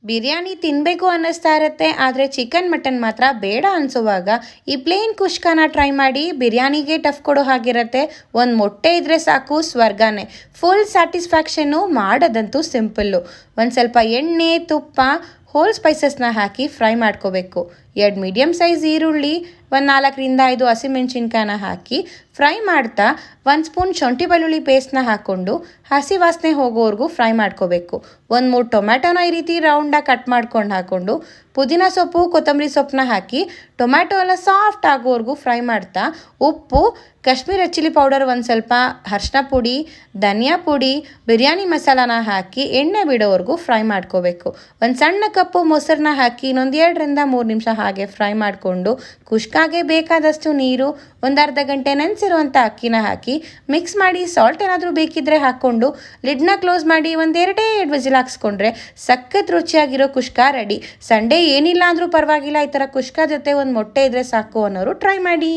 ಬಿರಿಯಾನಿ ತಿನ್ನಬೇಕು ಅನ್ನಿಸ್ತಾ ಇರುತ್ತೆ, ಆದರೆ ಚಿಕನ್ ಮಟನ್ ಮಾತ್ರ ಬೇಡ ಅನಿಸುವಾಗ ಈ ಪ್ಲೇನ್ ಕುಷ್ಕಾನ ಟ್ರೈ ಮಾಡಿ. ಬಿರಿಯಾನಿಗೆ ಟಫ್ ಕೊಡೋ ಹಾಗಿರುತ್ತೆ. ಒಂದು ಮೊಟ್ಟೆ ಇದ್ದರೆ ಸಾಕು, ಸ್ವರ್ಗನೇ. Full satisfaction. ಮಾಡೋದಂತೂ ಸಿಂಪಲ್ಲು. ಒಂದು ಸ್ವಲ್ಪ ಎಣ್ಣೆ, ತುಪ್ಪ, ಹೋಲ್ ಸ್ಪೈಸಸ್ನ ಹಾಕಿ ಫ್ರೈ ಮಾಡ್ಕೋಬೇಕು. 2 ಮೀಡಿಯಮ್ ಸೈಜ್ ಈರುಳ್ಳಿ, ಒಂದು 4ರಿಂದ 5 ಹಸಿಮೆಣ್ಸಿನ್ಕಾಯನ್ನ ಹಾಕಿ ಫ್ರೈ ಮಾಡ್ತಾ 1 ಸ್ಪೂನ್ ಶುಂಠಿ ಬೆಳ್ಳುಳ್ಳಿ ಪೇಸ್ಟ್ನ ಹಾಕ್ಕೊಂಡು ಹಸಿ ವಾಸನೆ ಹೋಗೋವರೆಗೂ ಫ್ರೈ ಮಾಡ್ಕೋಬೇಕು. 1-3 ಟೊಮ್ಯಾಟೋನ ಈ ರೀತಿ ರೌಂಡಾಗಿ ಕಟ್ ಮಾಡ್ಕೊಂಡು ಹಾಕ್ಕೊಂಡು ಪುದೀನ ಸೊಪ್ಪು, ಕೊತ್ತಂಬರಿ ಸೊಪ್ಪನ್ನ ಹಾಕಿ ಟೊಮ್ಯಾಟೊ ಎಲ್ಲ ಸಾಫ್ಟ್ ಆಗೋವರೆಗೂ ಫ್ರೈ ಮಾಡ್ತಾ ಉಪ್ಪು, ಕಾಶ್ಮೀರಿ ಚಿಲ್ಲಿ ಪೌಡರ್, ಒಂದು ಸ್ವಲ್ಪ ಅರಿಶಿನ ಪುಡಿ, ಧನಿಯಾ ಪುಡಿ, ಬಿರಿಯಾನಿ ಮಸಾಲಾನ ಹಾಕಿ ಎಣ್ಣೆ ಬಿಡೋವರೆಗೂ ಫ್ರೈ ಮಾಡ್ಕೋಬೇಕು. ಒಂದು ಸಣ್ಣ ಕಪ್ಪು ಮೊಸರನ್ನ ಹಾಕಿ ಇನ್ನೊಂದು 2ರಿಂದ 3 ನಿಮಿಷ ಹಾಗೆ ಫ್ರೈ ಮಾಡಿಕೊಂಡು ಕುಷ್ಕಾಗೆ ಬೇಕಾದಷ್ಟು ನೀರು, ಒಂದು ಅರ್ಧ ಗಂಟೆ ನೆನೆಸಿರುವಂಥ ಅಕ್ಕಿನ ಹಾಕಿ ಮಿಕ್ಸ್ ಮಾಡಿ ಸಾಲ್ಟ್ ಏನಾದರೂ ಬೇಕಿದ್ದರೆ ಹಾಕ್ಕೊಂಡು ಲಿಡ್ನ ಕ್ಲೋಸ್ ಮಾಡಿ ಒಂದು 2 ವಿಸಿಲ್ ಹಾಕ್ಸ್ಕೊಂಡ್ರೆ ಸಖತ್ ರುಚಿಯಾಗಿರೋ ಕುಷ್ಕಾ ರೆಡಿ. ಸಂಡೇ ಏನಿಲ್ಲ ಅಂದರೂ ಪರವಾಗಿಲ್ಲ, ಈ ಥರ ಕುಷ್ಕಾ ಜೊತೆ ಒಂದು ಮೊಟ್ಟೆ ಇದ್ದರೆ ಸಾಕು ಅನ್ನೋರು ಟ್ರೈ ಮಾಡಿ.